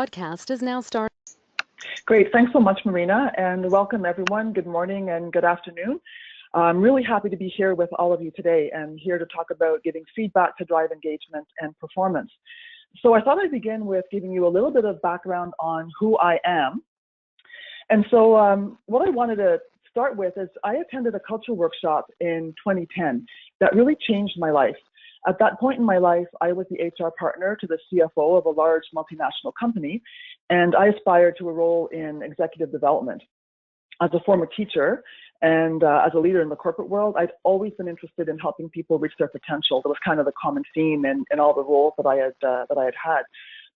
Podcast is now starting. Great. Thanks so much, Marina, and welcome everyone. Good morning and good afternoon. I'm really happy to be here with all of you today and here to talk about giving feedback to drive engagement and performance. So I thought I'd begin with giving you a little bit of background on who I am. And so what I wanted to start with is I attended a culture workshop in 2010 that really changed my life. At that point in my life, I was the HR partner to the CFO of a large multinational company, and I aspired to a role in executive development. As a former teacher and as a leader in the corporate world, I'd always been interested in helping people reach their potential. That was kind of the common theme in all the roles that I had had.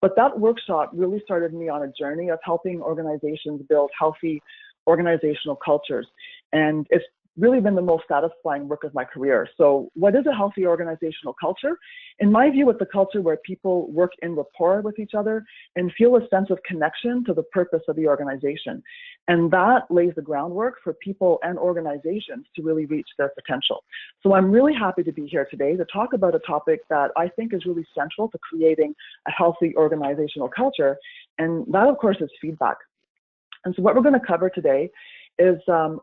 But that workshop really started me on a journey of helping organizations build healthy organizational cultures. And it's really been the most satisfying work of my career. So what is a healthy organizational culture? In my view, it's a culture where people work in rapport with each other and feel a sense of connection to the purpose of the organization. And that lays the groundwork for people and organizations to really reach their potential. So I'm really happy to be here today to talk about a topic that I think is really central to creating a healthy organizational culture. And that, of course, is feedback. And so what we're going to cover today is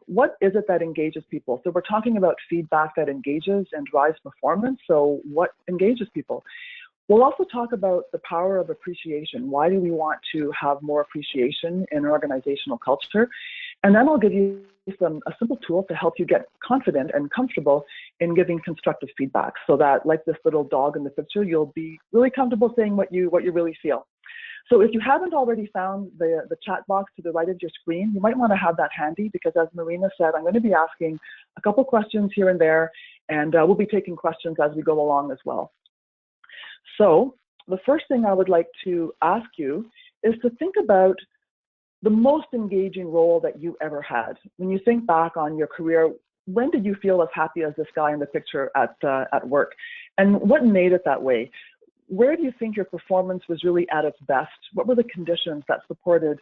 what is it that engages people? So we're talking about feedback that engages and drives performance. So what engages people? We'll also talk about the power of appreciation. Why do we want to have more appreciation in our organizational culture? And then I'll give you a simple tool to help you get confident and comfortable in giving constructive feedback so that, like this little dog in the picture, you'll be really comfortable saying what you really feel. So if you haven't already found the chat box to the right of your screen, you might want to have that handy because, as Marina said, I'm going to be asking a couple questions here and there, and we'll be taking questions as we go along as well. So the first thing I would like to ask you is to think about the most engaging role that you ever had. When you think back on your career, when did you feel as happy as this guy in the picture at work? And what made it that way? Where do you think your performance was really at its best? What were the conditions that supported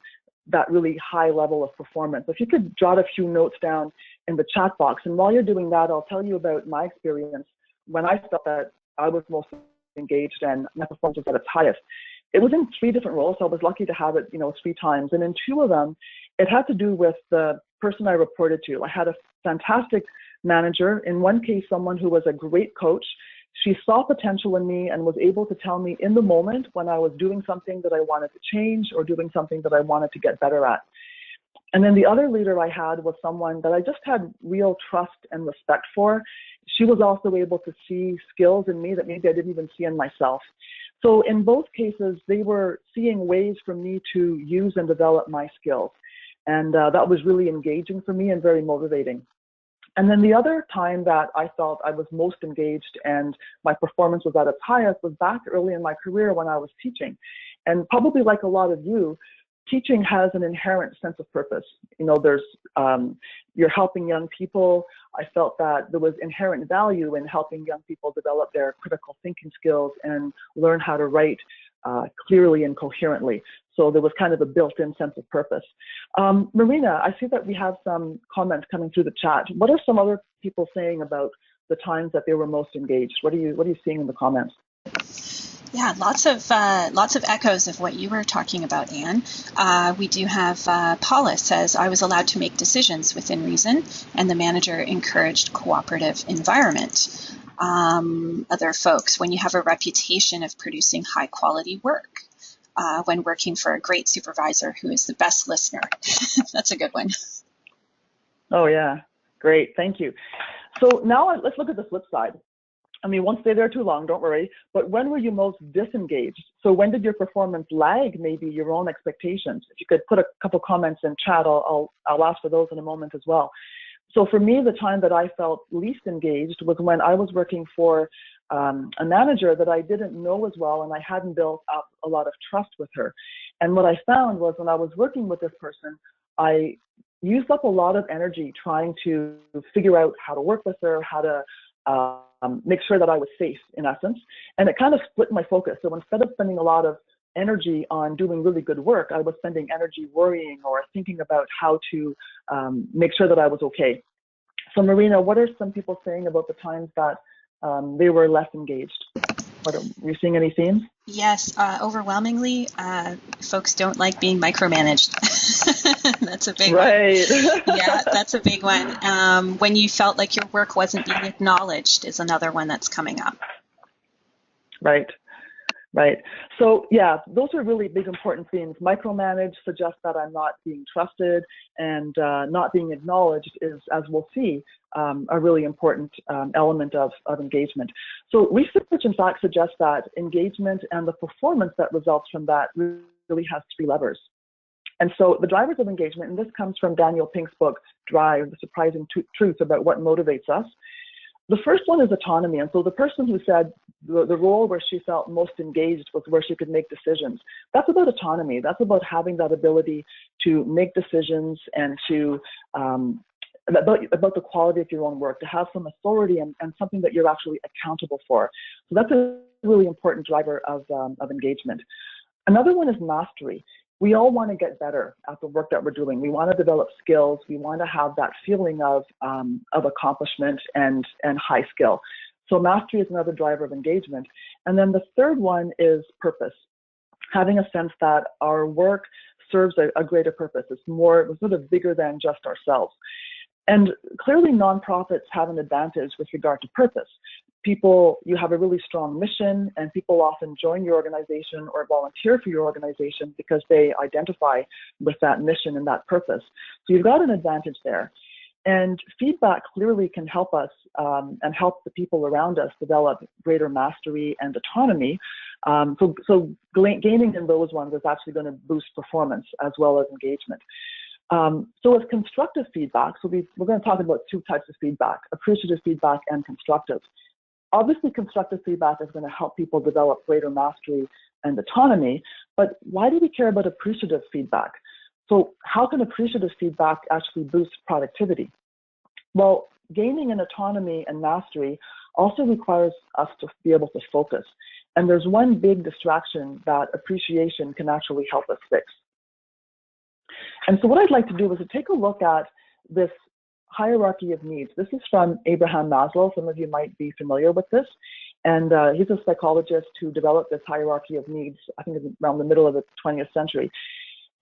that really high level of performance? If you could jot a few notes down in the chat box, and while you're doing that, I'll tell you about my experience when I felt that I was most engaged and my performance was at its highest. It was in 3 different roles, so I was lucky to have it, 3 times. And in 2 of them, it had to do with the person I reported to. I had a fantastic manager. In one case, someone who was a great coach. She saw potential in me and was able to tell me in the moment when I was doing something that I wanted to change or doing something that I wanted to get better at. And then the other leader I had was someone that I just had real trust and respect for. She was also able to see skills in me that maybe I didn't even see in myself. So in both cases, they were seeing ways for me to use and develop my skills. And that was really engaging for me and very motivating. And then the other time that I felt I was most engaged and my performance was at its highest was back early in my career when I was teaching. And probably like a lot of you, teaching has an inherent sense of purpose. You're helping young people. I felt that there was inherent value in helping young people develop their critical thinking skills and learn how to write clearly and coherently. So there was kind of a built-in sense of purpose. Marina, I see that we have some comments coming through the chat. What are some other people saying about the times that they were most engaged? What are you seeing in the comments? Yeah, lots of echoes of what you were talking about, Anne. We do have Paula says, I was allowed to make decisions within reason, and the manager encouraged cooperative environment. Other folks, when you have a reputation of producing high quality work, when working for a great supervisor who is the best listener. That's a good one. Oh yeah, great, thank you. So now let's look at the flip side. I mean, won't stay there too long, don't worry, but when were you most disengaged? So when did your performance lag maybe your own expectations? If you could put a couple comments in chat, I'll ask for those in a moment as well. So for me, the time that I felt least engaged was when I was working for a manager that I didn't know as well, and I hadn't built up a lot of trust with her. And what I found was when I was working with this person, I used up a lot of energy trying to figure out how to work with her, how to make sure that I was safe, in essence. And it kind of split my focus. So instead of spending a lot of energy on doing really good work, I was spending energy worrying or thinking about how to make sure that I was okay. So Marina, what are some people saying about the times that they were less engaged? Are you seeing any themes? Yes, overwhelmingly, folks don't like being micromanaged. That's a big one. Right. Yeah, that's a big one. When you felt like your work wasn't being acknowledged is another one that's coming up. Right. Right. So yeah, those are really big important themes. Micromanage suggests that I'm not being trusted, and not being acknowledged is, as we'll see, a really important element of engagement. So research, in fact, suggests that engagement and the performance that results from that really has three levers. And so the drivers of engagement, and this comes from Daniel Pink's book, Drive, The Surprising Truth About What Motivates Us. The first one is autonomy. And so the person who said the role where she felt most engaged was where she could make decisions. That's about autonomy. That's about having that ability to make decisions and to, about the quality of your own work, to have some authority and something that you're actually accountable for. So that's a really important driver of engagement. Another one is mastery. We all want to get better at the work that we're doing. We want to develop skills. We want to have that feeling of accomplishment and high skill. So mastery is another driver of engagement. And then the third one is purpose. Having a sense that our work serves a greater purpose. It's sort of bigger than just ourselves. And clearly nonprofits have an advantage with regard to purpose. You have a really strong mission, and people often join your organization or volunteer for your organization because they identify with that mission and that purpose. So you've got an advantage there. And feedback clearly can help us and help the people around us develop greater mastery and autonomy. So gaining in those ones is actually going to boost performance as well as engagement. So with constructive feedback, so we're going to talk about two types of feedback: appreciative feedback and constructive. Obviously, constructive feedback is going to help people develop greater mastery and autonomy, but why do we care about appreciative feedback? So how can appreciative feedback actually boost productivity? Well, gaining in autonomy and mastery also requires us to be able to focus. And there's one big distraction that appreciation can actually help us fix. And so what I'd like to do is to take a look at this hierarchy of needs. This is from Abraham Maslow. Some of you might be familiar with this. And he's a psychologist who developed this hierarchy of needs, I think around the middle of the 20th century.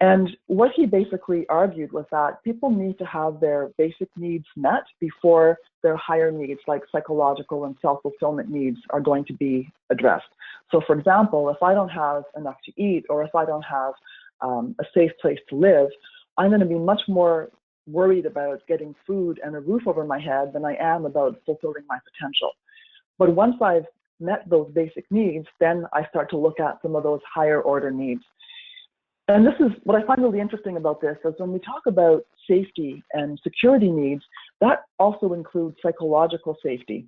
And what he basically argued was that people need to have their basic needs met before their higher needs, like psychological and self-fulfillment needs, are going to be addressed. So for example, if I don't have enough to eat, or if I don't have a safe place to live, I'm going to be much more worried about getting food and a roof over my head than I am about fulfilling my potential. But once I've met those basic needs, then I start to look at some of those higher order needs. And this is what I find really interesting about this, is when we talk about safety and security needs, that also includes psychological safety.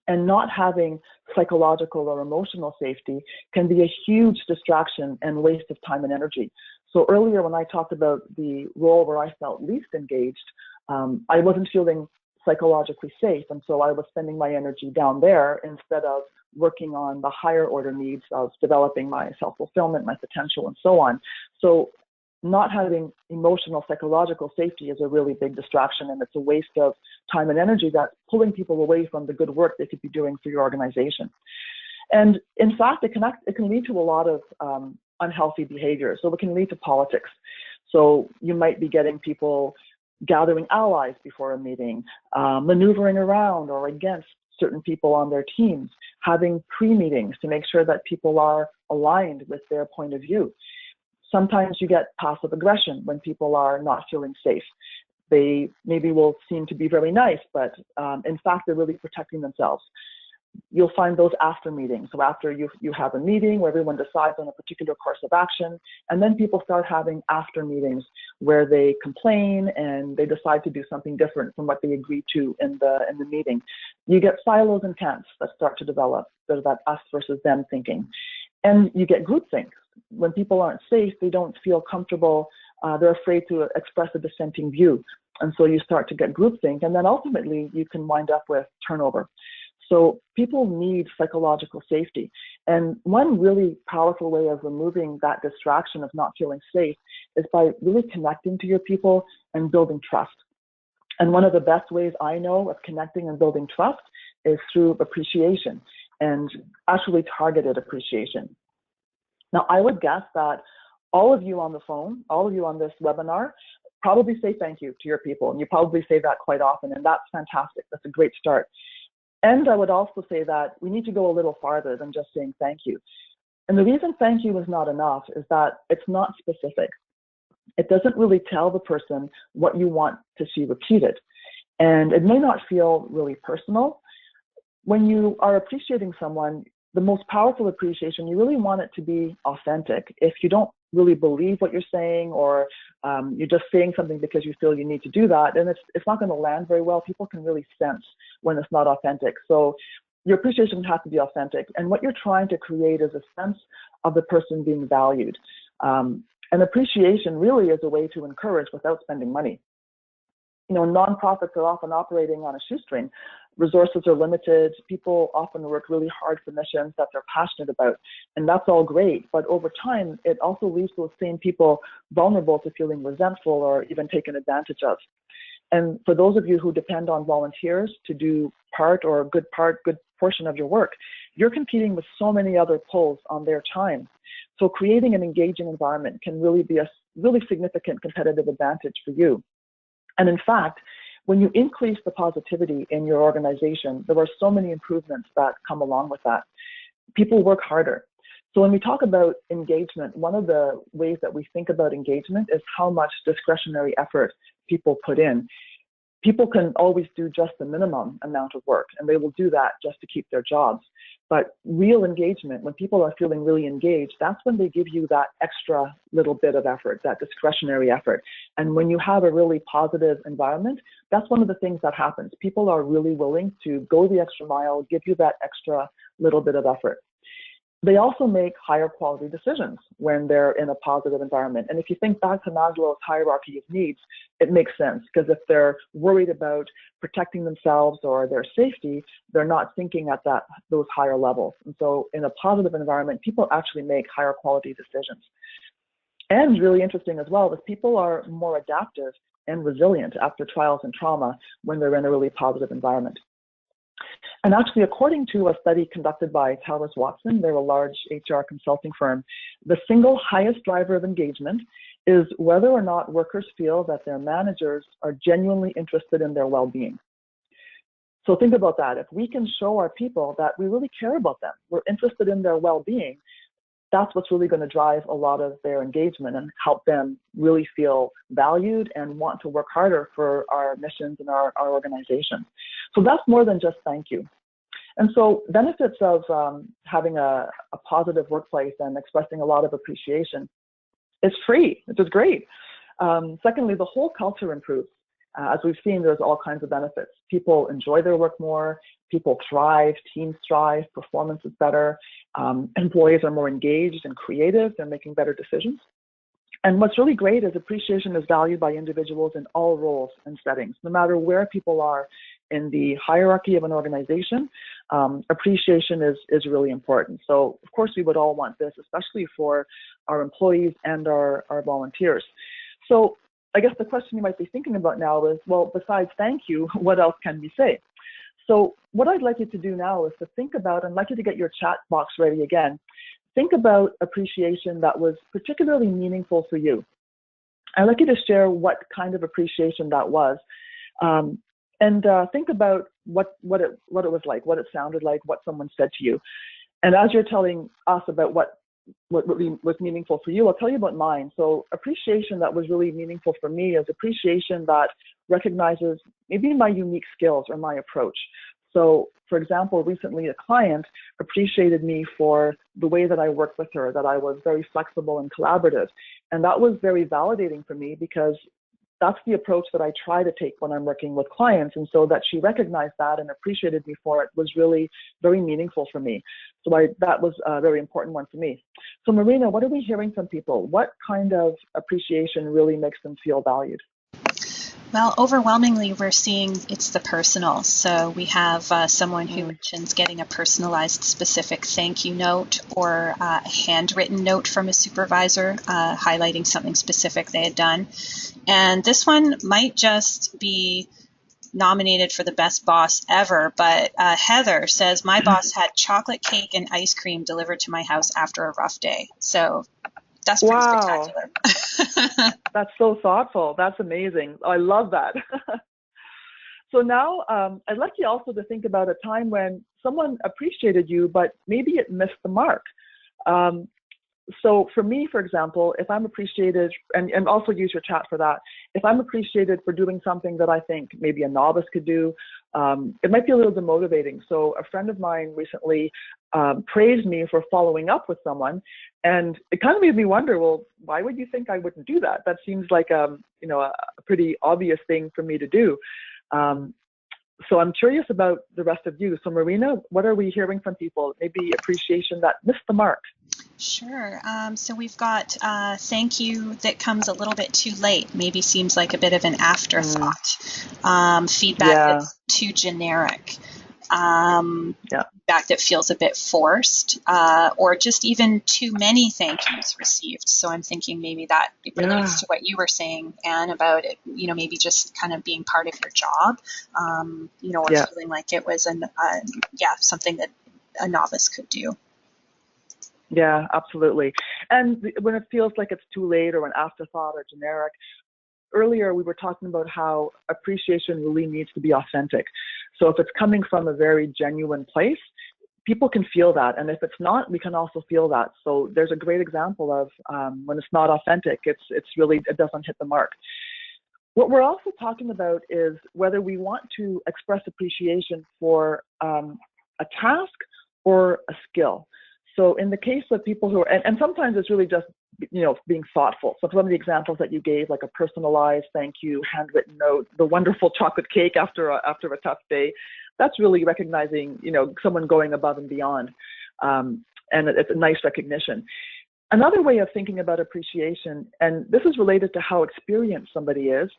And not having psychological or emotional safety can be a huge distraction and waste of time and energy. So earlier when I talked about the role where I felt least engaged, I wasn't feeling psychologically safe. And so I was spending my energy down there instead of working on the higher order needs of developing my self-fulfillment, my potential, and so on. So not having emotional, psychological safety is a really big distraction, and it's a waste of time and energy that's pulling people away from the good work they could be doing for your organization. And in fact, it can lead to a lot of unhealthy behavior. So it can lead to politics. So you might be getting people gathering allies before a meeting, maneuvering around or against certain people on their teams, having pre-meetings to make sure that people are aligned with their point of view. Sometimes you get passive aggression when people are not feeling safe. They maybe will seem to be very nice, but in fact, they're really protecting themselves. You'll find those after meetings. So after you have a meeting where everyone decides on a particular course of action, and then people start having after meetings where they complain and they decide to do something different from what they agreed to in the meeting. You get silos and camps that start to develop. There's that us versus them thinking. And you get groupthink. When people aren't safe, they don't feel comfortable. They're afraid to express a dissenting view. And so you start to get groupthink, and then ultimately you can wind up with turnover. So people need psychological safety. And one really powerful way of removing that distraction of not feeling safe is by really connecting to your people and building trust. And one of the best ways I know of connecting and building trust is through appreciation. and actually targeted appreciation. Now, I would guess that all of you on the phone, all of you on this webinar, probably say thank you to your people, and you probably say that quite often, and that's fantastic. That's a great start. And I would also say that we need to go a little farther than just saying thank you. And the reason thank you is not enough is that it's not specific. It doesn't really tell the person what you want to see repeated. And it may not feel really personal. When you are appreciating someone, the most powerful appreciation, you really want it to be authentic. If you don't really believe what you're saying, or you're just saying something because you feel you need to do that, then it's not going to land very well. People can really sense when it's not authentic. So your appreciation has to be authentic. And what you're trying to create is a sense of the person being valued. And appreciation really is a way to encourage without spending money. You know, nonprofits are often operating on a shoestring. Resources are limited. People often work really hard for missions that they're passionate about, and that's all great. But over time, it also leaves those same people vulnerable to feeling resentful or even taken advantage of. And for those of you who depend on volunteers to do good portion of your work, you're competing with so many other pulls on their time. So creating an engaging environment can really be a really significant competitive advantage for you. And in fact, when you increase the positivity in your organization, there are so many improvements that come along with that. People work harder. So when we talk about engagement, one of the ways that we think about engagement is how much discretionary effort people put in. People can always do just the minimum amount of work, and they will do that just to keep their jobs. But real engagement, when people are feeling really engaged, that's when they give you that extra little bit of effort, that discretionary effort. And when you have a really positive environment, that's one of the things that happens. People are really willing to go the extra mile, give you that extra little bit of effort. They also make higher quality decisions when they're in a positive environment. And if you think back to Maslow's hierarchy of needs, it makes sense, because if they're worried about protecting themselves or their safety, they're not thinking at those higher levels. And so in a positive environment, people actually make higher quality decisions. And really interesting as well is people are more adaptive and resilient after trials and trauma when they're in a really positive environment. And actually, according to a study conducted by Towers Watson, they're a large HR consulting firm, the single highest driver of engagement is whether or not workers feel that their managers are genuinely interested in their well-being. So think about that. If we can show our people that we really care about them, we're interested in their well-being, that's what's really going to drive a lot of their engagement and help them really feel valued and want to work harder for our missions and our organization. So that's more than just thank you. And so benefits of having a positive workplace and expressing a lot of appreciation is free, which is great. Secondly, the whole culture improves. As we've seen, there's all kinds of benefits. People enjoy their work more, people thrive, teams thrive, performance is better, employees are more engaged and creative, they're making better decisions. And what's really great is appreciation is valued by individuals in all roles and settings. No matter where people are in the hierarchy of an organization, appreciation is really important. So of course we would all want this, especially for our employees and our volunteers. So I guess the question you might be thinking about now is, well, besides thank you, what else can we say? So what I'd like you to do now is to think about, and I'd like you to get your chat box ready again. Think about appreciation that was particularly meaningful for you. I'd like you to share what kind of appreciation that was. And think about what it was like, what it sounded like, what someone said to you. And as you're telling us about what was meaningful for you, I'll tell you about mine. So appreciation that was really meaningful for me is appreciation that recognizes maybe my unique skills or my approach. So for example, recently a client appreciated me for the way that I worked with her, that I was very flexible and collaborative. And that was very validating for me because that's the approach that I try to take when I'm working with clients. And so that she recognized that and appreciated me for it was really very meaningful for me. So that was a very important one for me. So Marina, what are we hearing from people? What kind of appreciation really makes them feel valued? Well, overwhelmingly, we're seeing it's the personal. So we have someone who mentions getting a personalized specific thank you note or a handwritten note from a supervisor highlighting something specific they had done. And this one might just be nominated for the best boss ever, but Heather says, my boss had chocolate cake and ice cream delivered to my house after a rough day. So that's pretty Wow, spectacular. that's so thoughtful. That's amazing. I love that. So now I'd like you also to think about a time when someone appreciated you, but maybe it missed the mark. Um, so for me, for example, if I'm appreciated, and also use your chat for that, if I'm appreciated for doing something that I think maybe a novice could do, it might be a little demotivating. So a friend of mine recently praised me for following up with someone, and it kind of made me wonder, well, why would you think I wouldn't do that? That seems like a pretty obvious thing for me to do. Um, so I'm curious about the rest of you. So Marina, what are we hearing from people? Maybe appreciation that missed the mark. Sure. So we've got thank you that comes a little bit too late, maybe seems like a bit of an afterthought. Feedback Yeah, that's too generic. Um, yeah, Feedback that feels a bit forced, or just even too many thank yous received. So I'm thinking maybe that it yeah, relates to what you were saying, Anne, about it, maybe just kind of being part of your job, or yeah. feeling like it was something that a novice could do. Yeah, absolutely. And when it feels like it's too late or an afterthought or generic, earlier we were talking about how appreciation really needs to be authentic. So if it's coming from a very genuine place, people can feel that. And if it's not, we can also feel that. So there's a great example of when it's not authentic, it doesn't hit the mark. What we're also talking about is whether we want to express appreciation for a task or a skill. So in the case of people who are, and sometimes it's really just, being thoughtful. So some of the examples that you gave, like a personalized thank you, handwritten note, the wonderful chocolate cake after a tough day, that's really recognizing, someone going above and beyond. And it's a nice recognition. Another way of thinking about appreciation, and this is related to how experienced somebody is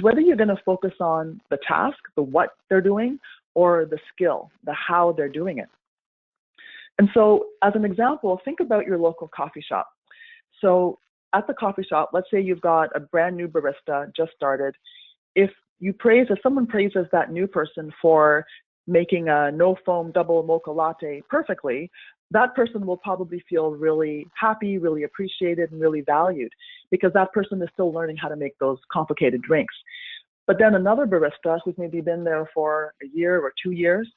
whether you're going to focus on the task, the what they're doing, or the skill, the how they're doing it. And so, as an example, think about your local coffee shop. So, at the coffee shop, let's say you've got a brand new barista just started. If someone praises that new person for making a no foam double mocha latte perfectly, that person will probably feel really happy, really appreciated, and really valued because that person is still learning how to make those complicated drinks. But then another barista who's maybe been there for a year or 2 years,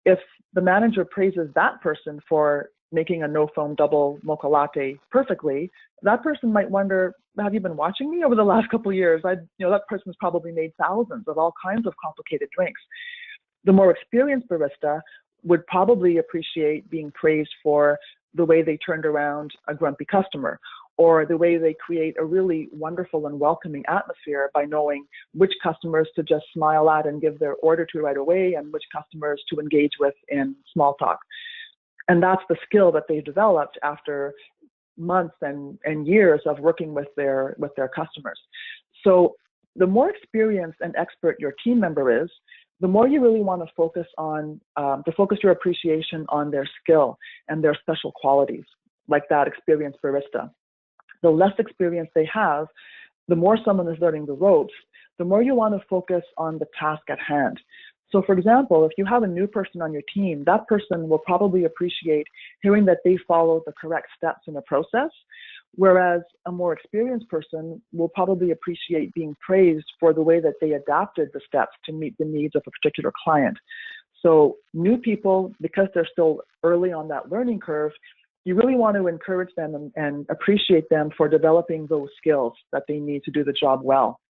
if the manager praises that person for making a no foam double mocha latte perfectly, that person might wonder, have you been watching me over the last couple of years? That person's probably made thousands of all kinds of complicated drinks. The more experienced barista would probably appreciate being praised for the way they turned around a grumpy customer, or the way they create a really wonderful and welcoming atmosphere by knowing which customers to just smile at and give their order to right away, and which customers to engage with in small talk. And that's the skill that they've developed after months and years of working with their customers. So the more experienced and expert your team member is, the more you really want to focus your appreciation on their skill and their special qualities, like that experienced barista. The less experience they have, the more someone is learning the ropes, the more you want to focus on the task at hand. So for example, if you have a new person on your team, that person will probably appreciate hearing that they followed the correct steps in the process, whereas a more experienced person will probably appreciate being praised for the way that they adapted the steps to meet the needs of a particular client. So new people, because they're still early on that learning curve, you really want to encourage them and appreciate them for developing those skills that they need to do the job well.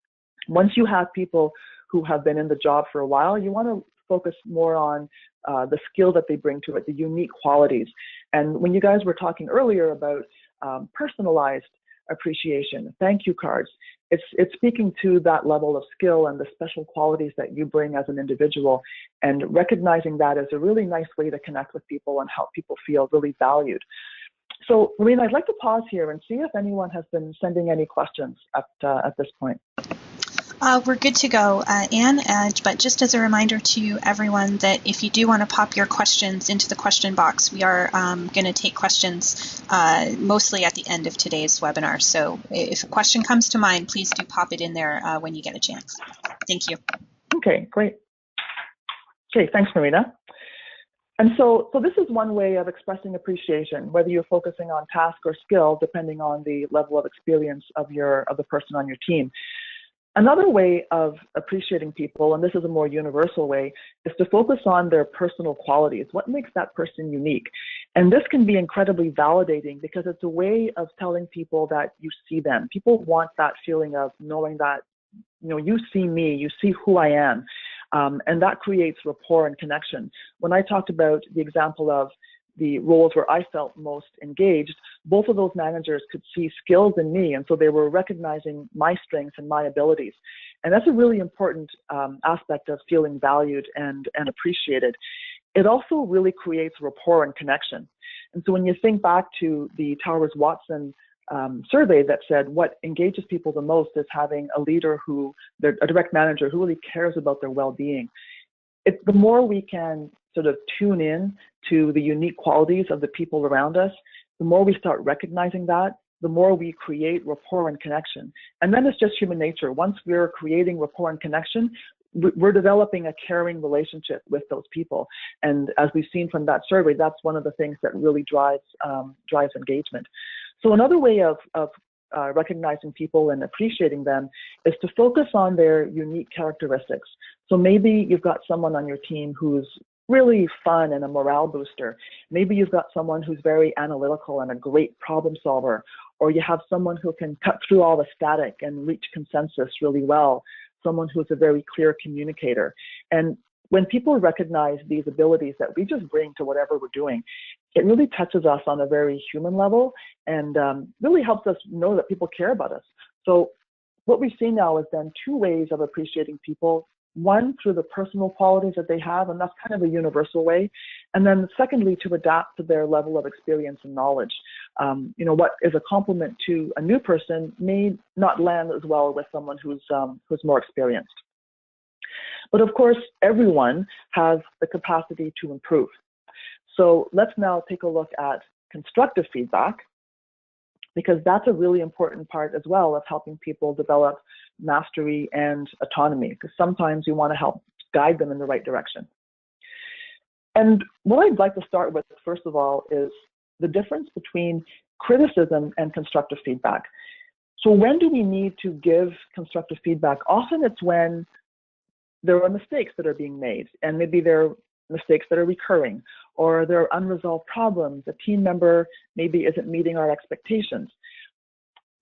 Once you have people who have been in the job for a while, you want to focus more on the skill that they bring to it, the unique qualities. And when you guys were talking earlier about personalized appreciation, thank you cards, it's speaking to that level of skill and the special qualities that you bring as an individual, and recognizing that as a really nice way to connect with people and help people feel really valued. So, Marina, I'd like to pause here and see if anyone has been sending any questions at this point. We're good to go, Anne, but just as a reminder to everyone that if you do want to pop your questions into the question box, we are going to take questions mostly at the end of today's webinar. So if a question comes to mind, please do pop it in there when you get a chance. Thank you. Okay, great. Okay, thanks, Marina. And so this is one way of expressing appreciation, whether you're focusing on task or skill, depending on the level of experience of the person on your team. Another way of appreciating people, and this is a more universal way, is to focus on their personal qualities. What makes that person unique? And this can be incredibly validating because it's a way of telling people that you see them. People want that feeling of knowing that, you see me, you see who I am. And that creates rapport and connection. When I talked about the example of the roles where I felt most engaged, both of those managers could see skills in me, and so they were recognizing my strengths and my abilities. And that's a really important aspect of feeling valued and appreciated. It also really creates rapport and connection. And so when you think back to the Towers-Watson survey that said what engages people the most is having a leader a direct manager who really cares about their well-being. The more we can sort of tune in to the unique qualities of the people around us, the more we start recognizing that, the more we create rapport and connection. And then it's just human nature. Once we're creating rapport and connection, we're developing a caring relationship with those people. And as we've seen from that survey, that's one of the things that really drives engagement. So another way of recognizing people and appreciating them is to focus on their unique characteristics. So maybe you've got someone on your team who's really fun and a morale booster. Maybe you've got someone who's very analytical and a great problem solver, or you have someone who can cut through all the static and reach consensus really well, someone who's a very clear communicator. And when people recognize these abilities that we just bring to whatever we're doing, it really touches us on a very human level and really helps us know that people care about us. So what we've seen now is then two ways of appreciating people. One, through the personal qualities that they have, and that's kind of a universal way. And then secondly, to adapt to their level of experience and knowledge. What is a compliment to a new person may not land as well with someone who's more experienced. But of course, everyone has the capacity to improve. So let's now take a look at constructive feedback, because that's a really important part as well of helping people develop mastery and autonomy, because sometimes you want to help guide them in the right direction. And what I'd like to start with, first of all, is the difference between criticism and constructive feedback. So when do we need to give constructive feedback? Often it's when there are mistakes that are being made, and maybe they're mistakes that are recurring, or there are unresolved problems. A team member maybe isn't meeting our expectations.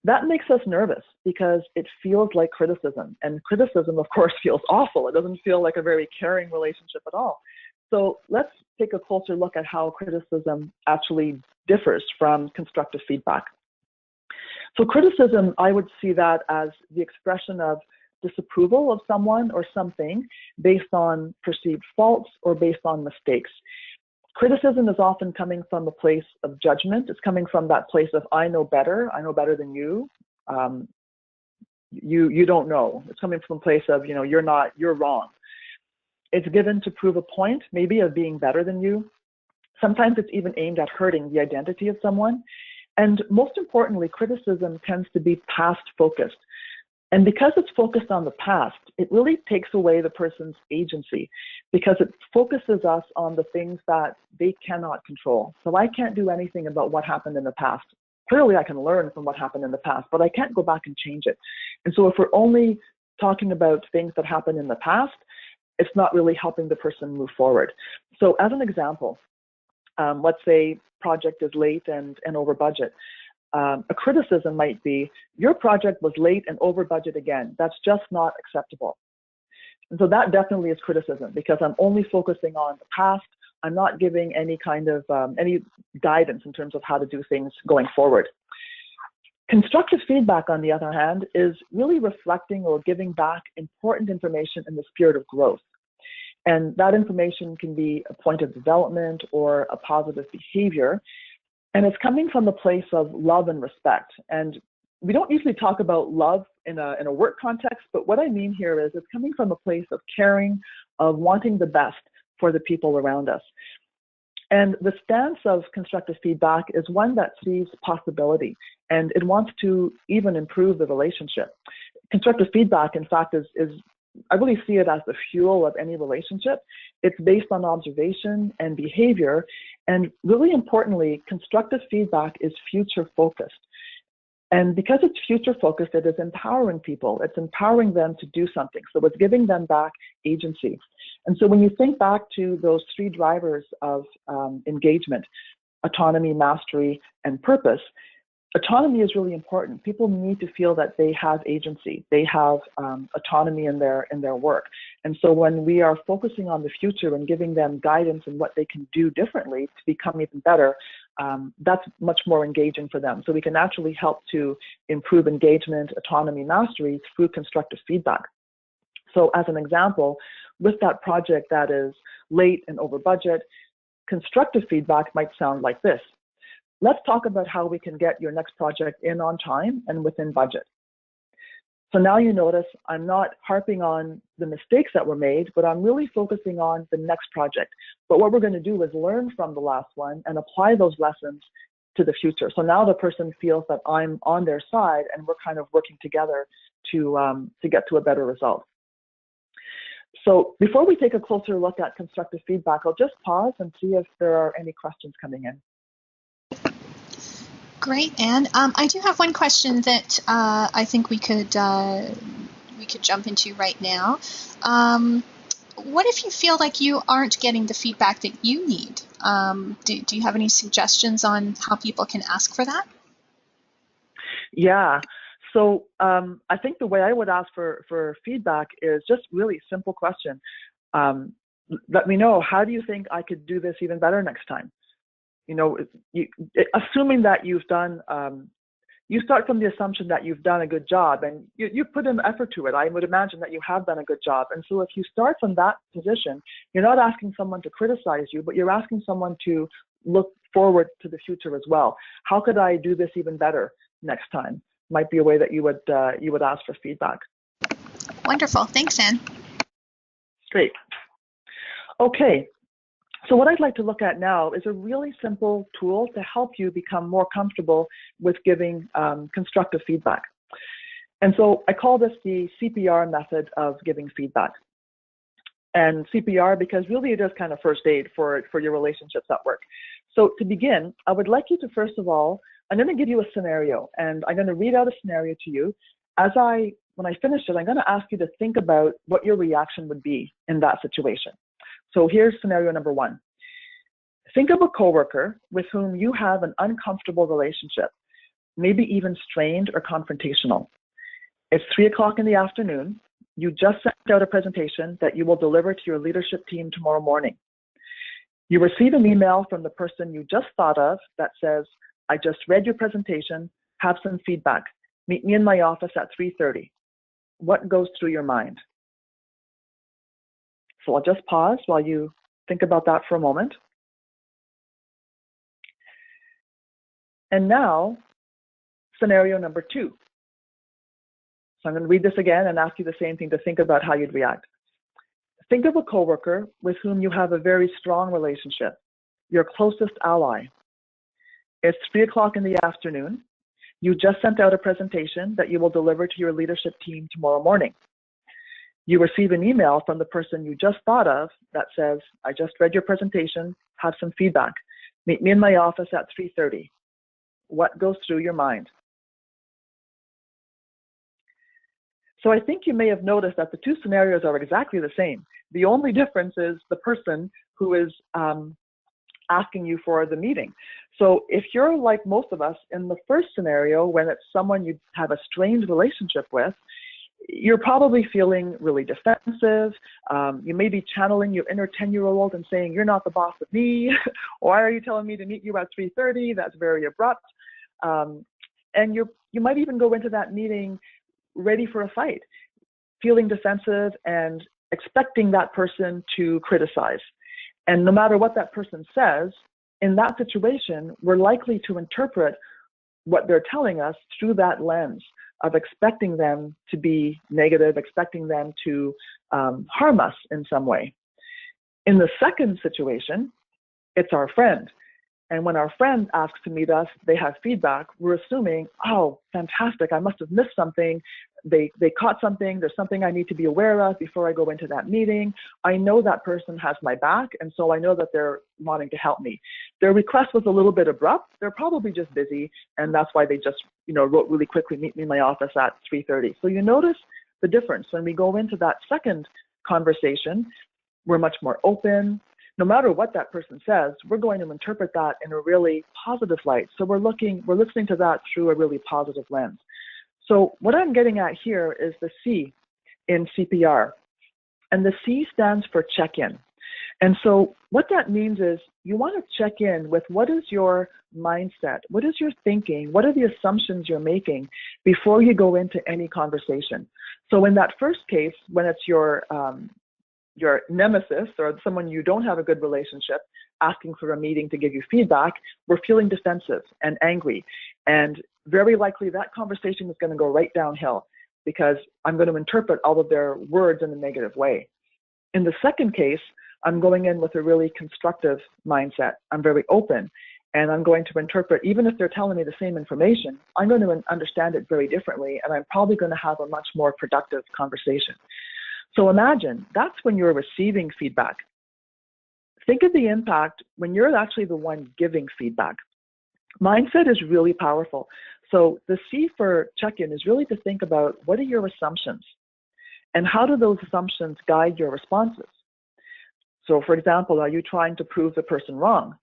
That makes us nervous because it feels like criticism, and criticism, of course, feels awful. It doesn't feel like a very caring relationship at all. So let's take a closer look at how criticism actually differs from constructive feedback. So criticism, I would see that as the expression of disapproval of someone or something based on perceived faults or based on mistakes. Criticism is often coming from a place of judgment. It's coming from that place of, I know better than you. You don't know. It's coming from a place of, you're wrong. It's given to prove a point, maybe of being better than you. Sometimes it's even aimed at hurting the identity of someone. And most importantly, criticism tends to be past focused. And because it's focused on the past, it really takes away the person's agency, because it focuses us on the things that they cannot control. So I can't do anything about what happened in the past. Clearly, I can learn from what happened in the past, but I can't go back and change it. And so if we're only talking about things that happened in the past, it's not really helping the person move forward. So as an example, let's say project is late and over budget. A criticism might be, your project was late and over budget again. That's just not acceptable. And so that definitely is criticism, because I'm only focusing on the past. I'm not giving any kind of any guidance in terms of how to do things going forward. Constructive feedback, on the other hand, is really reflecting or giving back important information in the spirit of growth. And that information can be a point of development or a positive behavior. And it's coming from a place of love and respect. And we don't usually talk about love in a work context, but what I mean here is it's coming from a place of caring, of wanting the best for the people around us. And the stance of constructive feedback is one that sees possibility, and it wants to even improve the relationship. Constructive feedback, in fact, is I really see it as the fuel of any relationship. It's based on observation and behavior. And really importantly, constructive feedback is future focused. And because it's future focused, it is empowering people. It's empowering them to do something. So it's giving them back agency. And so when you think back to those three drivers of engagement, autonomy, mastery, and purpose, autonomy is really important. People need to feel that they have agency. They have autonomy in their work. And so when we are focusing on the future and giving them guidance and what they can do differently to become even better, that's much more engaging for them. So we can actually help to improve engagement, autonomy, mastery through constructive feedback. So as an example, with that project that is late and over budget, constructive feedback might sound like this. Let's talk about how we can get your next project in on time and within budget. So now you notice I'm not harping on the mistakes that were made, but I'm really focusing on the next project. But what we're going to do is learn from the last one and apply those lessons to the future. So now the person feels that I'm on their side and we're kind of working together to get to a better result. So before we take a closer look at constructive feedback, I'll just pause and see if there are any questions coming in. Great, Anne. I do have one question that I think we could jump into right now. What if you feel like you aren't getting the feedback that you need? Do you have any suggestions on how people can ask for that? Yeah. So I think the way I would ask for feedback is just really simple question. Let me know, how do you think I could do this even better next time? You know, assuming that you've done, you start from the assumption that you've done a good job and you put in effort to it. I would imagine that you have done a good job. And so if you start from that position, you're not asking someone to criticize you, but you're asking someone to look forward to the future as well. How could I do this even better next time? Might be a way that you would ask for feedback. Wonderful. Thanks, Anne. Great. Okay. So what I'd like to look at now is a really simple tool to help you become more comfortable with giving constructive feedback. And so I call this the CPR method of giving feedback. And CPR because really it is kind of first aid for your relationships at work. So to begin, I would like you to, first of all, I'm going to give you a scenario and I'm going to read out a scenario to you. When I finish it, I'm going to ask you to think about what your reaction would be in that situation. So here's scenario number one. Think of a coworker with whom you have an uncomfortable relationship, maybe even strained or confrontational. It's 3 o'clock in the afternoon. You just sent out a presentation that you will deliver to your leadership team tomorrow morning. You receive an email from the person you just thought of that says, I just read your presentation, have some feedback. Meet me in my office at 3:30. What goes through your mind? So I'll just pause while you think about that for a moment. And now, scenario number two. So I'm going to read this again and ask you the same thing to think about how you'd react. Think of a coworker with whom you have a very strong relationship, your closest ally. It's 3 o'clock in the afternoon. You just sent out a presentation that you will deliver to your leadership team tomorrow morning. You receive an email from the person you just thought of that says, I just read your presentation, have some feedback. Meet me in my office at 3:30. What goes through your mind? So I think you may have noticed that the two scenarios are exactly the same. The only difference is the person who is asking you for the meeting. So if you're like most of us in the first scenario, when it's someone you have a strained relationship with, you're probably feeling really defensive. You may be channeling your inner 10-year-old and saying, you're not the boss of me. Why are you telling me to meet you at 3:30? That's very abrupt. And you might even go into that meeting ready for a fight, feeling defensive and expecting that person to criticize. And no matter what that person says, in that situation, we're likely to interpret what they're telling us through that lens of expecting them to be negative, expecting them to harm us in some way. In the second situation, it's our friend. And when our friend asks to meet us, they have feedback, we're assuming, oh, fantastic, I must have missed something. they caught something, there's something I need to be aware of before I go into that meeting. I know that person has my back, and so I know that they're wanting to help me. Their request was a little bit abrupt. They're probably just busy, and that's why they just, wrote really quickly, meet me in my office at 3:30. So you notice the difference. When we go into that second conversation, we're much more open. No matter what that person says, we're going to interpret that in a really positive light. So we're listening to that through a really positive lens. So what I'm getting at here is the C in CPR. And the C stands for check-in. And so what that means is you want to check in with what is your mindset, what is your thinking, what are the assumptions you're making before you go into any conversation. So in that first case, when it's your nemesis or someone you don't have a good relationship asking for a meeting to give you feedback, we're feeling defensive and angry. And very likely that conversation is going to go right downhill because I'm going to interpret all of their words in a negative way. In the second case, I'm going in with a really constructive mindset. I'm very open, and I'm going to interpret, even if they're telling me the same information, I'm going to understand it very differently, and I'm probably going to have a much more productive conversation. So imagine that's when you're receiving feedback. Think of the impact when you're actually the one giving feedback. Mindset is really powerful. So the C for check-in is really to think about what are your assumptions and how do those assumptions guide your responses? So for example, are you trying to prove the person wrong?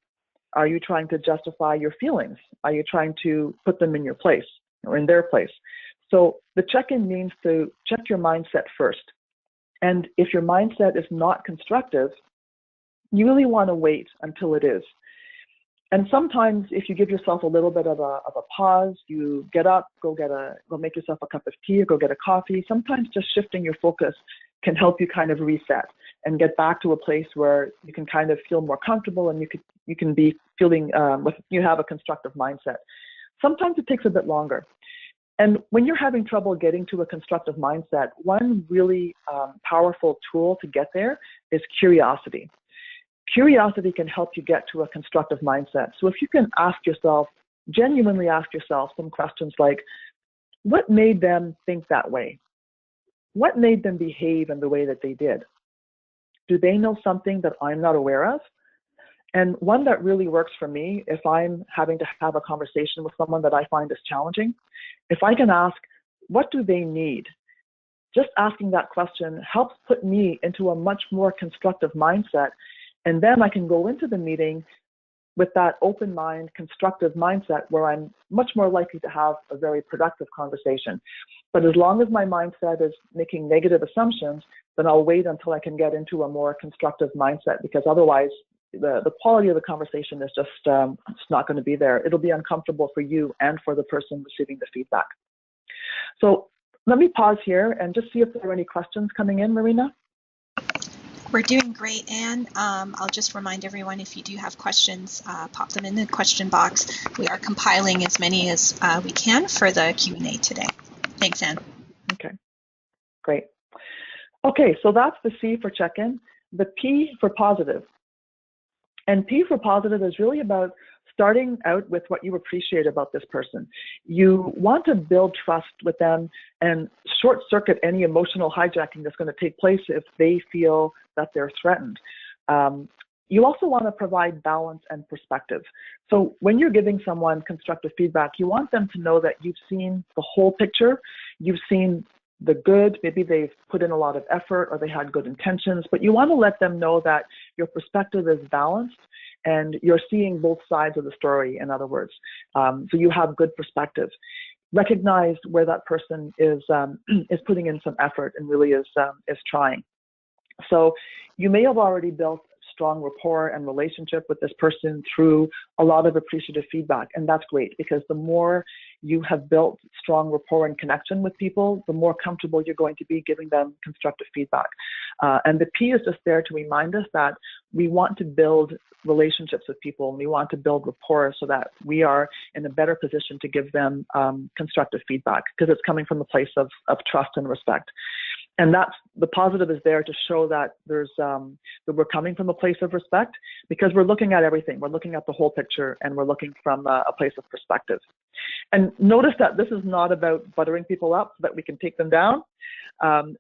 Are you trying to justify your feelings? Are you trying to put them in your place or in their place? So the check-in means to check your mindset first. And if your mindset is not constructive, you really want to wait until it is. And sometimes if you give yourself a little bit of a pause, you get up, go make yourself a cup of tea or go get a coffee. Sometimes just shifting your focus can help you kind of reset and get back to a place where you can kind of feel more comfortable and you can be feeling you have a constructive mindset. Sometimes it takes a bit longer. And when you're having trouble getting to a constructive mindset, one really powerful tool to get there is curiosity. Curiosity can help you get to a constructive mindset. So if you can genuinely ask yourself some questions like, what made them think that way? What made them behave in the way that they did? Do they know something that I'm not aware of? And one that really works for me, if I'm having to have a conversation with someone that I find is challenging, if I can ask, what do they need? Just asking that question helps put me into a much more constructive mindset. And then I can go into the meeting with that open mind, constructive mindset where I'm much more likely to have a very productive conversation. But as long as my mindset is making negative assumptions, then I'll wait until I can get into a more constructive mindset, because otherwise the quality of the conversation is just it's not going to be there. It'll be uncomfortable for you and for the person receiving the feedback. So let me pause here and just see if there are any questions coming in, Marina. We're doing great, Anne. I'll just remind everyone, if you do have questions, pop them in the question box. We are compiling as many as we can for the Q&A today. Thanks, Anne. Okay, great. Okay, so that's the C for check-in. The P for positive. And P for positive is really about starting out with what you appreciate about this person. You want to build trust with them and short circuit any emotional hijacking that's going to take place if they feel that they're threatened. You also want to provide balance and perspective. So when you're giving someone constructive feedback, you want them to know that you've seen the whole picture. You've seen the good, maybe they've put in a lot of effort or they had good intentions, but you want to let them know that your perspective is balanced and you're seeing both sides of the story, in other words. So you have good perspective. Recognize where that person is putting in some effort and really is trying. So you may have already built strong rapport and relationship with this person through a lot of appreciative feedback. And that's great, because the more you have built strong rapport and connection with people, the more comfortable you're going to be giving them constructive feedback. And the P is just there to remind us that we want to build relationships with people, and we want to build rapport so that we are in a better position to give them constructive feedback, because it's coming from a place of trust and respect. And that's the positive is there to show that there's that we're coming from a place of respect, because we're looking at everything. We're looking at the whole picture, and we're looking from a place of perspective. And notice that this is not about buttering people up so that we can take them down.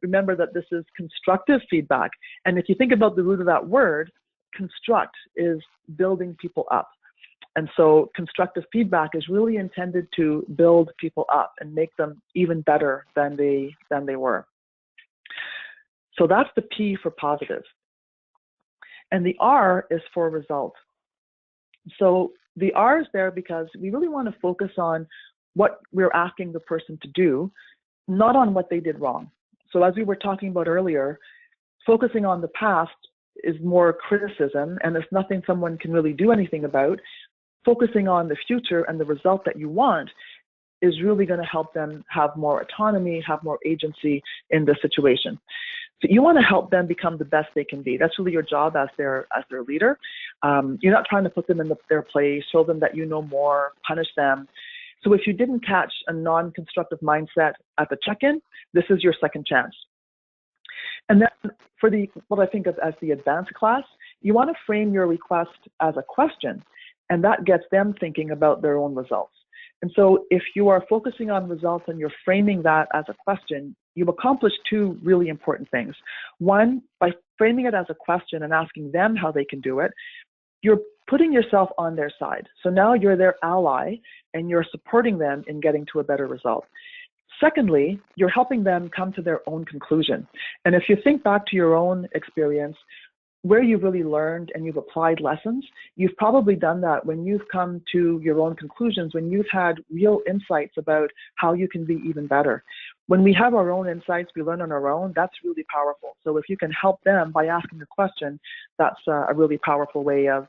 Remember that this is constructive feedback. And if you think about the root of that word, construct is building people up. And so constructive feedback is really intended to build people up and make them even better than they were. So that's the P for positive. And the R is for result. So the R is there because we really want to focus on what we're asking the person to do, not on what they did wrong. So as we were talking about earlier, focusing on the past is more criticism, and it's nothing someone can really do anything about. Focusing on the future and the result that you want is really going to help them have more autonomy, have more agency in the situation. So you want to help them become the best they can be. That's really your job as their leader. You're not trying to put them in their place, show them that you know more, punish them. So if you didn't catch a non-constructive mindset at the check-in, this is your second chance. And then for what I think of as the advanced class, you want to frame your request as a question, and that gets them thinking about their own results. And so if you are focusing on results and you're framing that as a question, you accomplish two really important things. One, by framing it as a question and asking them how they can do it, you're putting yourself on their side. So now you're their ally and you're supporting them in getting to a better result. Secondly, you're helping them come to their own conclusion. And if you think back to your own experience, where you've really learned and you've applied lessons, you've probably done that when you've come to your own conclusions, when you've had real insights about how you can be even better. When we have our own insights, we learn on our own, that's really powerful. So if you can help them by asking a question, that's a really powerful way of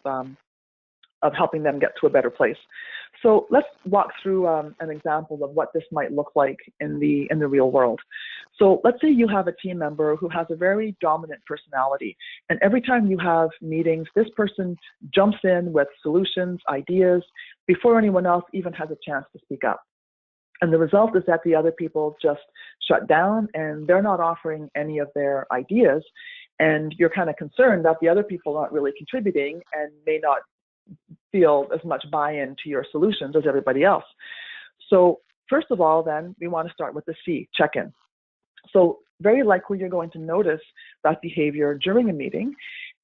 helping them get to a better place. So let's walk through an example of what this might look like in the real world. So let's say you have a team member who has a very dominant personality, and every time you have meetings, this person jumps in with solutions, ideas, before anyone else even has a chance to speak up. And the result is that the other people just shut down and they're not offering any of their ideas, and you're kind of concerned that the other people aren't really contributing and may not feel as much buy-in to your solutions as everybody else. So first of all, then we want to start with the C, check-in. So very likely you're going to notice that behavior during a meeting,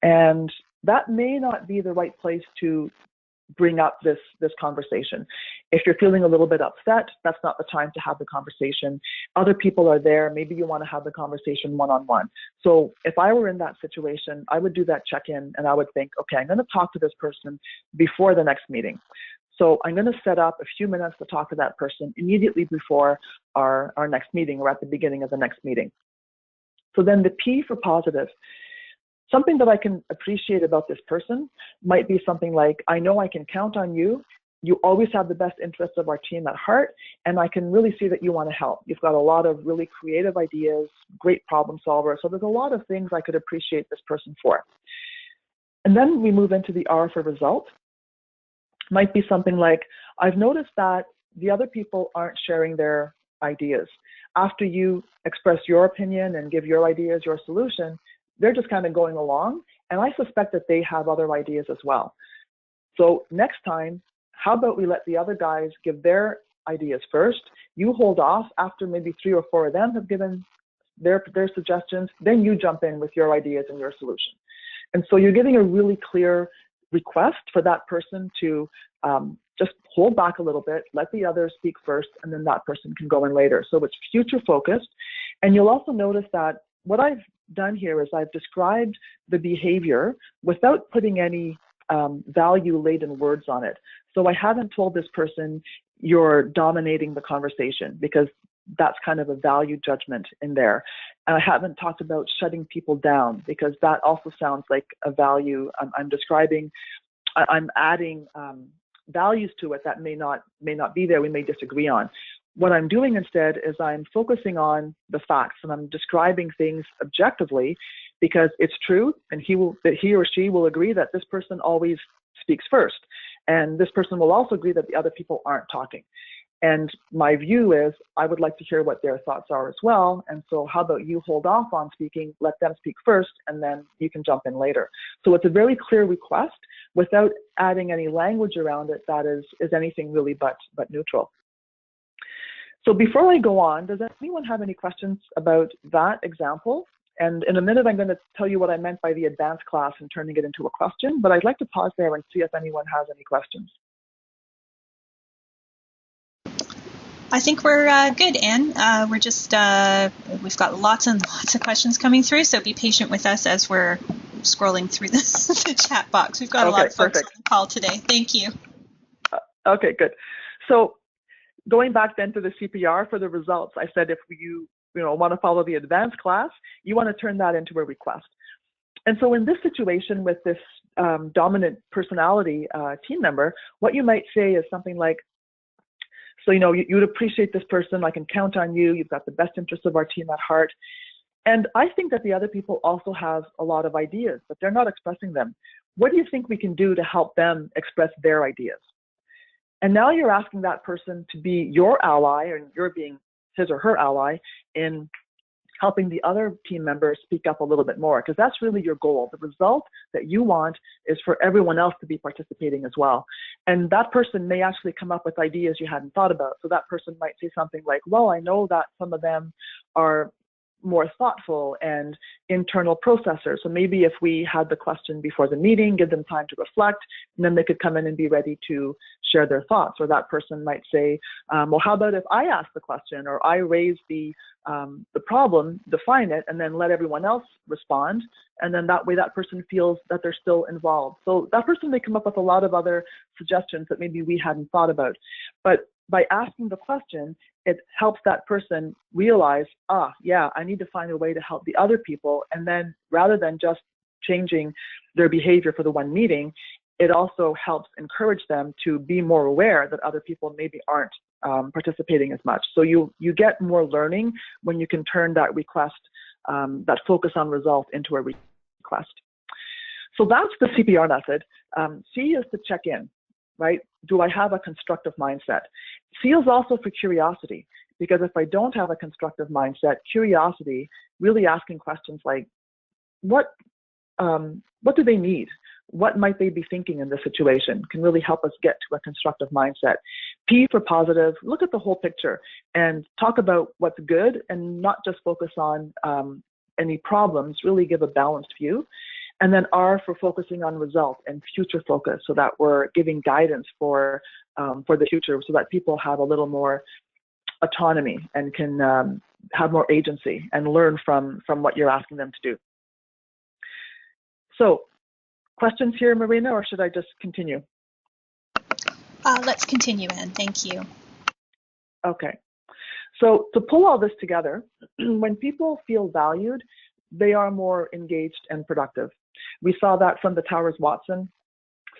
and that may not be the right place to bring up this conversation. If you're feeling a little bit upset, that's not the time to have the conversation. Other people are there. Maybe you want to have the conversation one-on-one. So if I were in that situation, I would do that check-in and I would think, okay, I'm going to talk to this person before the next meeting. So I'm going to set up a few minutes to talk to that person immediately before our next meeting or at the beginning of the next meeting. So then the P for positive. Something that I can appreciate about this person might be something like, I know I can count on you. You always have the best interests of our team at heart, and I can really see that you want to help. You've got a lot of really creative ideas, great problem solver. So there's a lot of things I could appreciate this person for. And then we move into the R for result. Might be something like, I've noticed that the other people aren't sharing their ideas. After you express your opinion and give your ideas, your solution, they're just kind of going along, and I suspect that they have other ideas as well. So next time, how about we let the other guys give their ideas first, you hold off after maybe 3 or 4 of them have given their suggestions, then you jump in with your ideas and your solution. And so you're giving a really clear request for that person to just hold back a little bit, let the others speak first, and then that person can go in later. So it's future focused. And you'll also notice that what I've done here is I've described the behavior without putting any value-laden words on it. So I haven't told this person you're dominating the conversation, because that's kind of a value judgment in there. And I haven't talked about shutting people down, because that also sounds like a value. I'm adding values to it that may not be there, we may disagree on. What I'm doing instead is I'm focusing on the facts, and I'm describing things objectively, because it's true, and he or she will agree that this person always speaks first, and this person will also agree that the other people aren't talking. And my view is I would like to hear what their thoughts are as well. And so how about you hold off on speaking, let them speak first, and then you can jump in later. So it's a very clear request without adding any language around it that is anything really but neutral. So before I go on, does anyone have any questions about that example? And in a minute, I'm going to tell you what I meant by the advanced class and turning it into a question, but I'd like to pause there and see if anyone has any questions. I think we're good, Anne. We're just, we've got lots and lots of questions coming through, so be patient with us as we're scrolling through the chat box. We've got a lot of folks on the call today. Thank you. Okay, good. So going back then to the CPR for the results, I said if you want to follow the advanced class, you want to turn that into a request. And so in this situation with this dominant personality team member, what you might say is something like, so, you'd appreciate this person, I can count on you, you've got the best interests of our team at heart. And I think that the other people also have a lot of ideas, but they're not expressing them. What do you think we can do to help them express their ideas? And now you're asking that person to be your ally, and you're being his or her ally in helping the other team members speak up a little bit more, because that's really your goal. The result that you want is for everyone else to be participating as well. And that person may actually come up with ideas you hadn't thought about. So that person might say something like, well, I know that some of them are more thoughtful and internal processors. So maybe if we had the question before the meeting, give them time to reflect, and then they could come in and be ready to share their thoughts. Or that person might say, well, how about if I ask the question, or I raise the problem, define it, and then let everyone else respond. And then that way that person feels that they're still involved. So that person may come up with a lot of other suggestions that maybe we hadn't thought about. But by asking the question, it helps that person realize, yeah, I need to find a way to help the other people. And then rather than just changing their behavior for the one meeting, it also helps encourage them to be more aware that other people maybe aren't participating as much. So you get more learning when you can turn that request, that focus on result, into a request. So that's the CPR method. C is to check in, right? Do I have a constructive mindset? C is also for curiosity, because if I don't have a constructive mindset, curiosity, really asking questions like, what do they need? What might they be thinking in this situation, can really help us get to a constructive mindset. P for positive, look at the whole picture and talk about what's good and not just focus on any problems, really give a balanced view. And then R for focusing on results and future focus, so that we're giving guidance for the future, so that people have a little more autonomy and can have more agency and learn from what you're asking them to do. So, questions here, Marina, or should I just continue? Let's continue, Anne. Thank you. Okay. So to pull all this together, when people feel valued, they are more engaged and productive. We saw that from the Towers-Watson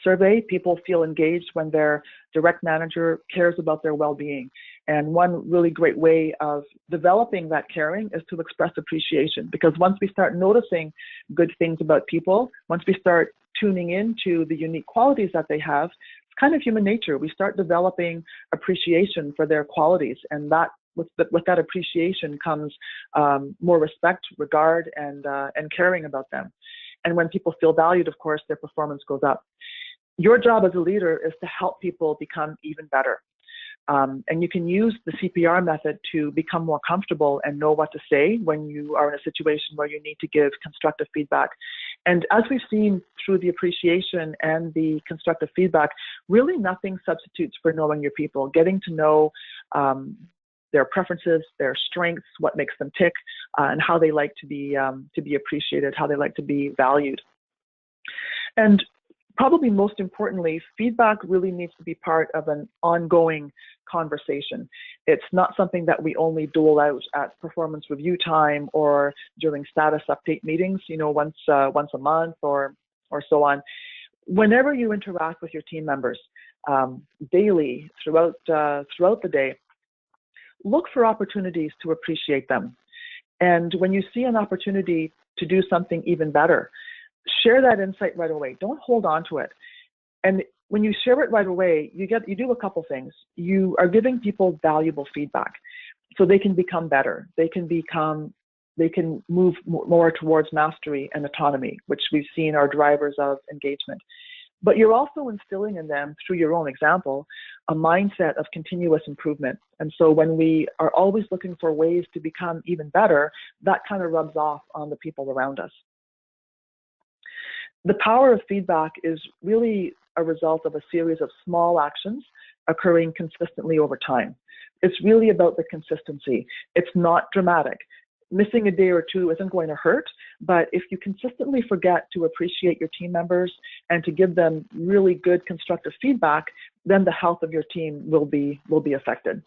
survey. People feel engaged when their direct manager cares about their well-being. And one really great way of developing that caring is to express appreciation, because once we start noticing good things about people, once we start tuning into the unique qualities that they have, it's kind of human nature. We start developing appreciation for their qualities, and that with that appreciation comes more respect, regard, and caring about them. And when people feel valued, of course, their performance goes up. Your job as a leader is to help people become even better. And you can use the CPR method to become more comfortable and know what to say when you are in a situation where you need to give constructive feedback. And as we've seen through the appreciation and the constructive feedback, really nothing substitutes for knowing your people, getting to know their preferences, their strengths, what makes them tick, and how they like to be appreciated, how they like to be valued. And probably most importantly, feedback really needs to be part of an ongoing conversation. It's not something that we only dole out at performance review time or during status update meetings, once a month or so on. Whenever you interact with your team members, daily, throughout the day, look for opportunities to appreciate them. And when you see an opportunity to do something even better, share that insight right away. Don't hold on to it. And when you share it right away, you do a couple things. You are giving people valuable feedback, so they can become better. They can move more towards mastery and autonomy, which we've seen are drivers of engagement. But you're also instilling in them, through your own example, a mindset of continuous improvement. And so when we are always looking for ways to become even better, that kind of rubs off on the people around us. The power of feedback is really a result of a series of small actions occurring consistently over time. It's really about the consistency. It's not dramatic. Missing a day or two isn't going to hurt, but if you consistently forget to appreciate your team members and to give them really good constructive feedback, then the health of your team will be affected.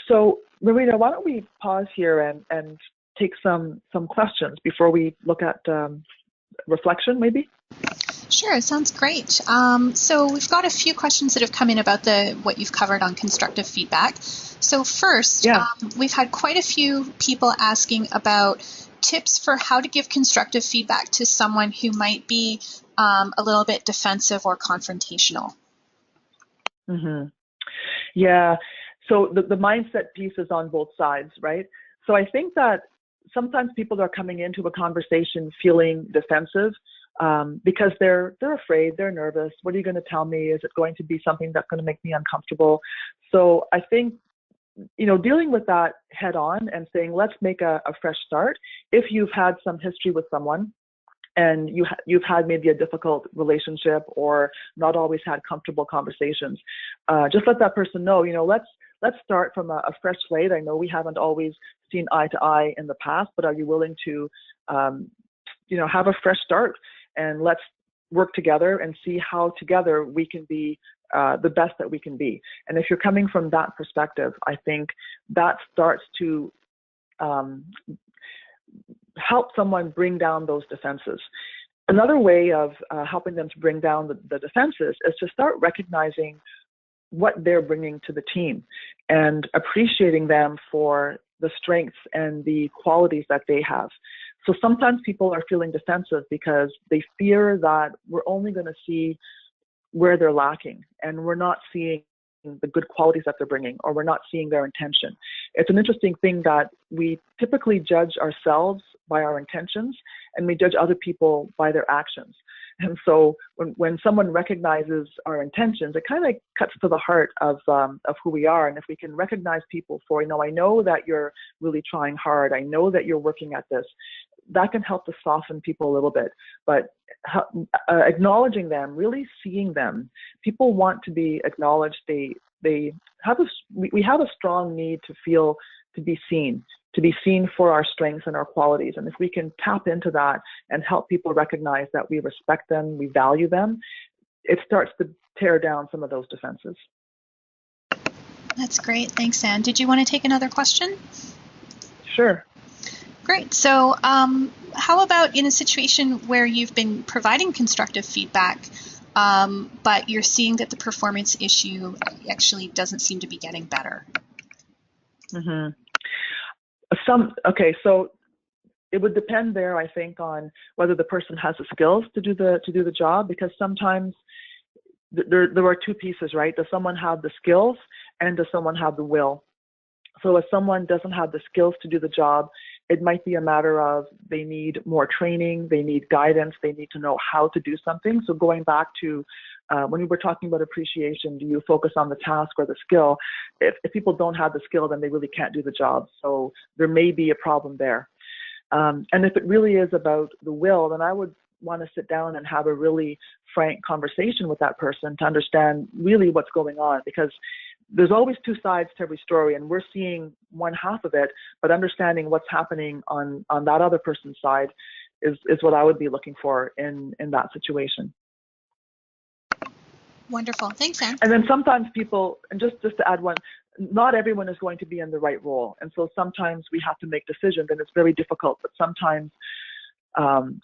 So, Marina, why don't we pause here and take some questions before we look at reflection, maybe? Sure, sounds great. So we've got a few questions that have come in about what you've covered on constructive feedback. So first, we've had quite a few people asking about tips for how to give constructive feedback to someone who might be a little bit defensive or confrontational. Mm-hmm. Yeah, so the mindset piece is on both sides, right? So I think that sometimes people are coming into a conversation feeling defensive because they're afraid, they're nervous. What are you going to tell me? Is it going to be something that's going to make me uncomfortable? So I think, dealing with that head on and saying, let's make a fresh start. If you've had some history with someone and you've had maybe a difficult relationship or not always had comfortable conversations, just let that person know, let's start from a fresh slate. I know we haven't always seen eye to eye in the past, but are you willing to, have a fresh start, and let's work together and see how together we can be the best that we can be. And if you're coming from that perspective, I think that starts to help someone bring down those defenses. Another way of helping them to bring down the defenses is to start recognizing what they're bringing to the team and appreciating them for the strengths and the qualities that they have. So sometimes people are feeling defensive because they fear that we're only going to see where they're lacking and we're not seeing the good qualities that they're bringing, or we're not seeing their intention. It's an interesting thing that we typically judge ourselves by our intentions and we judge other people by their actions. And so when someone recognizes our intentions, it kind of cuts to the heart of who we are. And if we can recognize people for, I know that you're really trying hard. I know that you're working at this. That can help to soften people a little bit. But acknowledging them, really seeing them. People want to be acknowledged. We have a strong need to be seen for our strengths and our qualities. And if we can tap into that and help people recognize that we respect them, we value them, it starts to tear down some of those defenses. That's great. Thanks, Anne. Did you want to take another question? Sure. Great. So how about in a situation where you've been providing constructive feedback, but you're seeing that the performance issue actually doesn't seem to be getting better? Mm-hmm. So it would depend there, I think, on whether the person has the skills to do the job, because sometimes there are two pieces, right? Does someone have the skills and does someone have the will? So if someone doesn't have the skills to do the job, it might be a matter of they need more training, they need guidance, they need to know how to do something. So going back to when we were talking about appreciation, do you focus on the task or the skill? If people don't have the skill, then they really can't do the job. So there may be a problem there. And if it really is about the will, then I would want to sit down and have a really frank conversation with that person to understand really what's going on, because there's always two sides to every story, and we're seeing one half of it, but understanding what's happening on that other person's side is what I would be looking for in that situation. Wonderful. Thanks, Anne. And then sometimes people, and just to add one, not everyone is going to be in the right role. And so sometimes we have to make decisions, and it's very difficult, but sometimes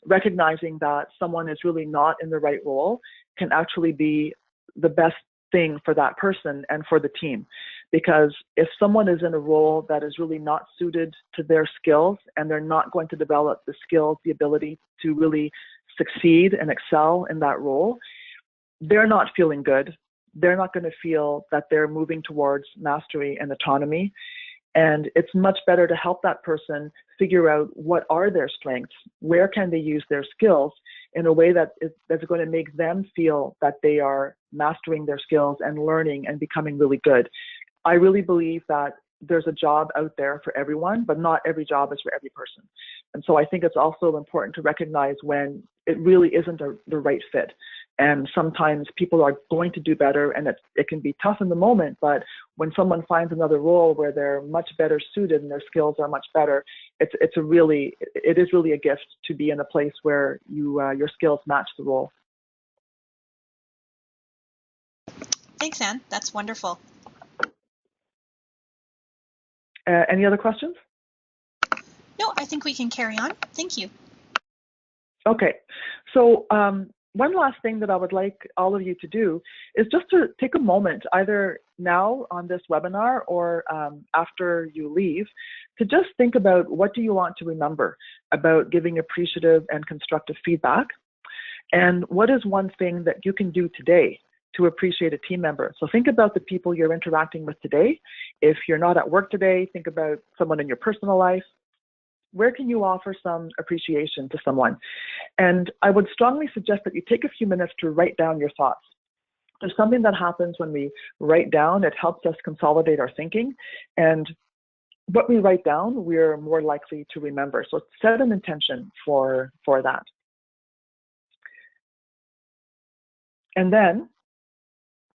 recognizing that someone is really not in the right role can actually be the best thing for that person and for the team. Because if someone is in a role that is really not suited to their skills, and they're not going to develop the skills, the ability to really succeed and excel in that role, they're not feeling good. They're not going to feel that they're moving towards mastery and autonomy. And it's much better to help that person figure out what are their strengths, where can they use their skills in a way that's going to make them feel that they are mastering their skills and learning and becoming really good. I really believe that there's a job out there for everyone, but not every job is for every person. And so I think it's also important to recognize when it really isn't the right fit. And sometimes people are going to do better, and it can be tough in the moment, but when someone finds another role where they're much better suited and their skills are much better, it is really a gift to be in a place where your skills match the role. Thanks, Anne. That's wonderful. Any other questions? No, I think we can carry on. Thank you. Okay, so one last thing that I would like all of you to do is just to take a moment, either now on this webinar or after you leave, to just think about what do you want to remember about giving appreciative and constructive feedback, and what is one thing that you can do today to appreciate a team member. So think about the people you're interacting with today. If you're not at work today, think about someone in your personal life. Where can you offer some appreciation to someone? And I would strongly suggest that you take a few minutes to write down your thoughts. There's something that happens when we write down. It helps us consolidate our thinking. And what we write down, we're more likely to remember. So set an intention for that. And then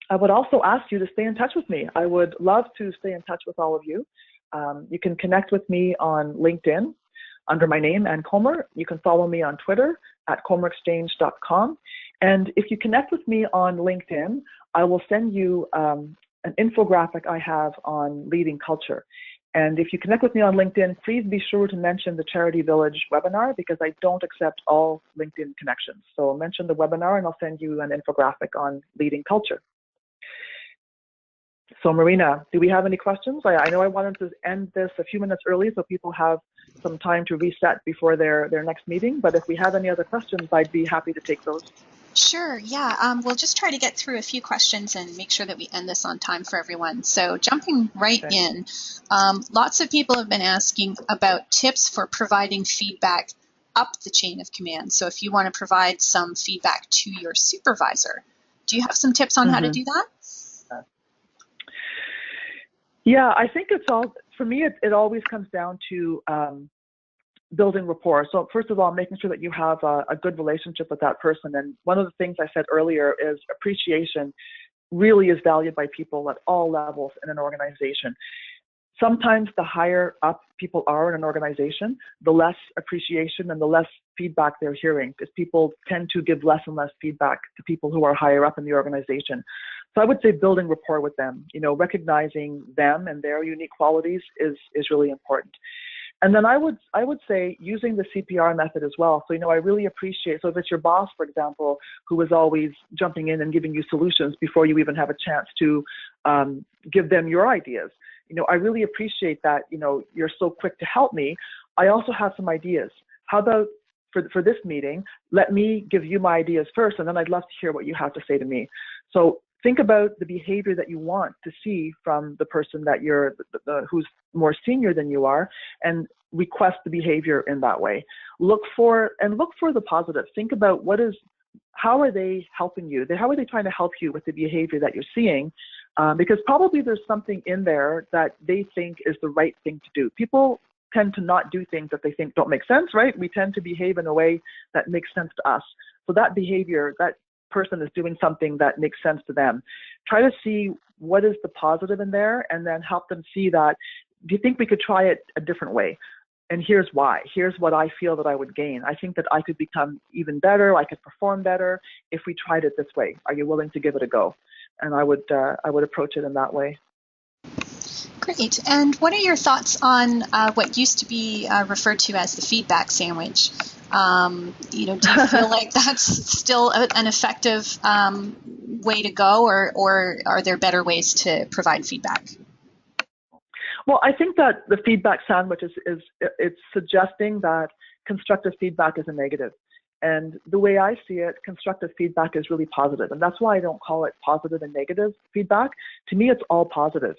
I would also ask you to stay in touch with me. I would love to stay in touch with all of you. You can connect with me on LinkedIn under my name, Ann Comer. You can follow me on Twitter at comerexchange.com. And if you connect with me on LinkedIn, I will send you an infographic I have on leading culture. And if you connect with me on LinkedIn, please be sure to mention the Charity Village webinar, because I don't accept all LinkedIn connections. So mention the webinar and I'll send you an infographic on leading culture. So Marina, do we have any questions? I know I wanted to end this a few minutes early so people have some time to reset before their next meeting, but if we have any other questions, I'd be happy to take those. Sure, yeah. We'll just try to get through a few questions and make sure that we end this on time for everyone. So jumping right in, lots of people have been asking about tips for providing feedback up the chain of command. So if you want to provide some feedback to your supervisor, do you have some tips on how to do that? Yeah, I think it's all, for me, it always comes down to building rapport. So first of all, making sure that you have a good relationship with that person. And one of the things I said earlier is appreciation really is valued by people at all levels in an organization. Sometimes the higher up people are in an organization, the less appreciation and the less feedback they're hearing, because people tend to give less and less feedback to people who are higher up in the organization. So I would say building rapport with them, recognizing them and their unique qualities is really important. And then I would say using the CPR method as well. So, I really appreciate, so if it's your boss, for example, who is always jumping in and giving you solutions before you even have a chance to give them your ideas, I really appreciate that, you're so quick to help me. I also have some ideas. How about for this meeting, let me give you my ideas first, and then I'd love to hear what you have to say to me. So think about the behavior that you want to see from the person that who's more senior than you are, and request the behavior in that way. Look for the positive. Think about how are they helping you? How are they trying to help you with the behavior that you're seeing? Because probably there's something in there that they think is the right thing to do. People tend to not do things that they think don't make sense, right? We tend to behave in a way that makes sense to us. So that behavior, that person is doing something that makes sense to them. Try to see what is the positive in there, and then help them see that, do you think we could try it a different way? And here's why. Here's what I feel that I would gain. I think that I could become even better. I could perform better if we tried it this way. Are you willing to give it a go? And I would approach it in that way. Great. And what are your thoughts on what used to be referred to as the feedback sandwich? Do you feel like that's still an effective way to go, or are there better ways to provide feedback? Well, I think that the feedback sandwich it's suggesting that constructive feedback is a negative. And the way I see it, constructive feedback is really positive. And that's why I don't call it positive and negative feedback. To me, it's all positive.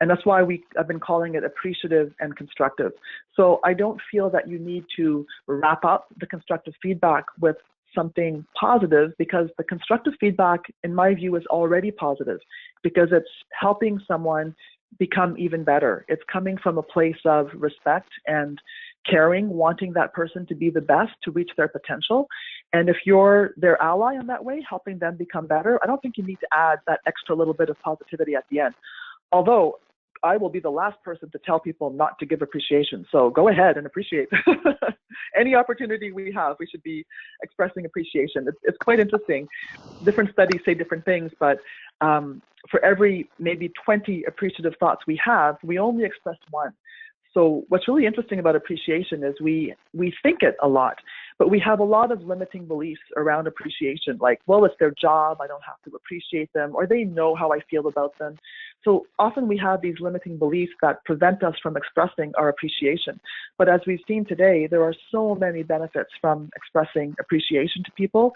And that's why I've been calling it appreciative and constructive. So I don't feel that you need to wrap up the constructive feedback with something positive, because the constructive feedback, in my view, is already positive, because it's helping someone become even better. It's coming from a place of respect and caring, wanting that person to be the best, to reach their potential. And if you're their ally in that way, helping them become better, I don't think you need to add that extra little bit of positivity at the end. Although I will be the last person to tell people not to give appreciation. So go ahead and appreciate. Any opportunity we have, we should be expressing appreciation. It's quite interesting. Different studies say different things, but for every maybe 20 appreciative thoughts we have, we only express one. So what's really interesting about appreciation is we think it a lot, but we have a lot of limiting beliefs around appreciation, like, well, it's their job, I don't have to appreciate them, or they know how I feel about them. So often we have these limiting beliefs that prevent us from expressing our appreciation. But as we've seen today, there are so many benefits from expressing appreciation to people.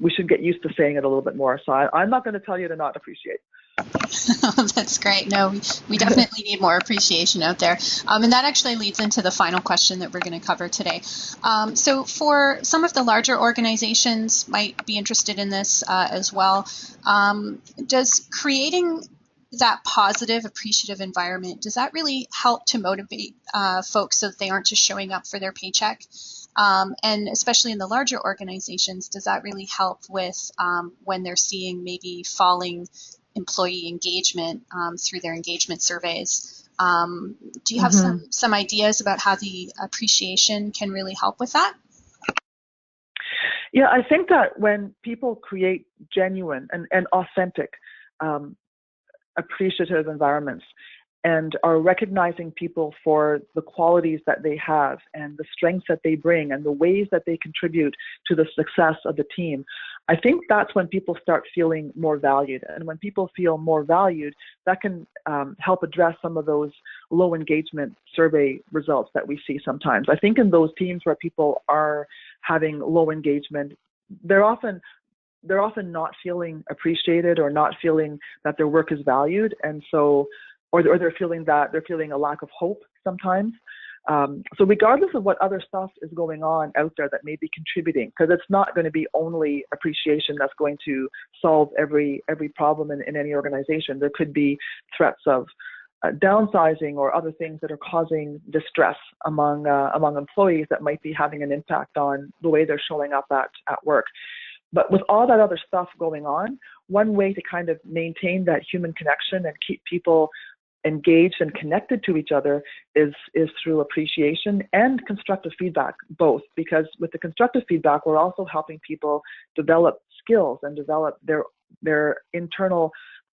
We should get used to saying it a little bit more. So I'm not going to tell you to not appreciate. That's great. No, we definitely need more appreciation out there. And that actually leads into the final question that we're going to cover today. So for some of the larger organizations might be interested in this as well. Does creating that positive, appreciative environment, does that really help to motivate folks so that they aren't just showing up for their paycheck? And especially in the larger organizations, does that really help with when they're seeing maybe falling employee engagement through their engagement surveys? Do you have some ideas about how the appreciation can really help with that? Yeah, I think that when people create genuine and authentic appreciative environments and are recognizing people for the qualities that they have and the strengths that they bring and the ways that they contribute to the success of the team, I think that's when people start feeling more valued. And when people feel more valued, that can help address some of those low engagement survey results that we see sometimes. I think in those teams where people are having low engagement, they're often not feeling appreciated or not feeling that their work is valued. And so, or they're feeling a lack of hope sometimes. So regardless of what other stuff is going on out there that may be contributing, because it's not going to be only appreciation that's going to solve every problem in any organization. There could be threats of downsizing or other things that are causing distress among employees that might be having an impact on the way they're showing up at work. But with all that other stuff going on, one way to kind of maintain that human connection and keep people engaged and connected to each other is through appreciation and constructive feedback, both. Because with the constructive feedback, we're also helping people develop skills and develop their internal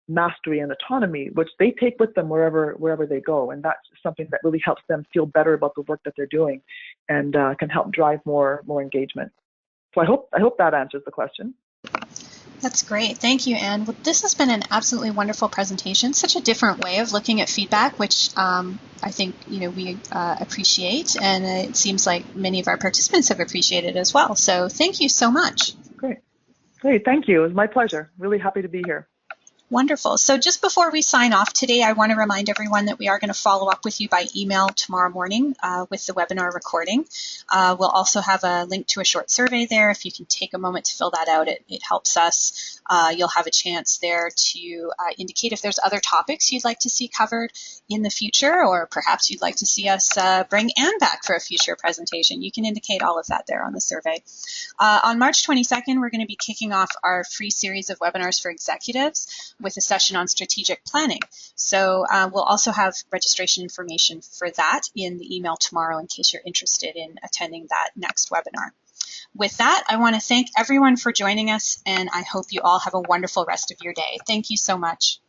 mastery and autonomy, which they take with them wherever they go. And that's something that really helps them feel better about the work that they're doing and can help drive more engagement. So I hope that answers the question. That's great. Thank you, Anne. Well, this has been an absolutely wonderful presentation. Such a different way of looking at feedback, which I think we appreciate, and it seems like many of our participants have appreciated as well. So thank you so much. Great. Thank you. It was my pleasure. Really happy to be here. Wonderful. So just before we sign off today, I want to remind everyone that we are going to follow up with you by email tomorrow morning with the webinar recording. We'll also have a link to a short survey there. If you can take a moment to fill that out, it helps us. You'll have a chance there to indicate if there's other topics you'd like to see covered in the future, or perhaps you'd like to see us bring Anne back for a future presentation. You can indicate all of that there on the survey. On March 22nd, we're going to be kicking off our free series of webinars for executives with a session on strategic planning. So we'll also have registration information for that in the email tomorrow in case you're interested in attending that next webinar. With that, I want to thank everyone for joining us, and I hope you all have a wonderful rest of your day. Thank you so much.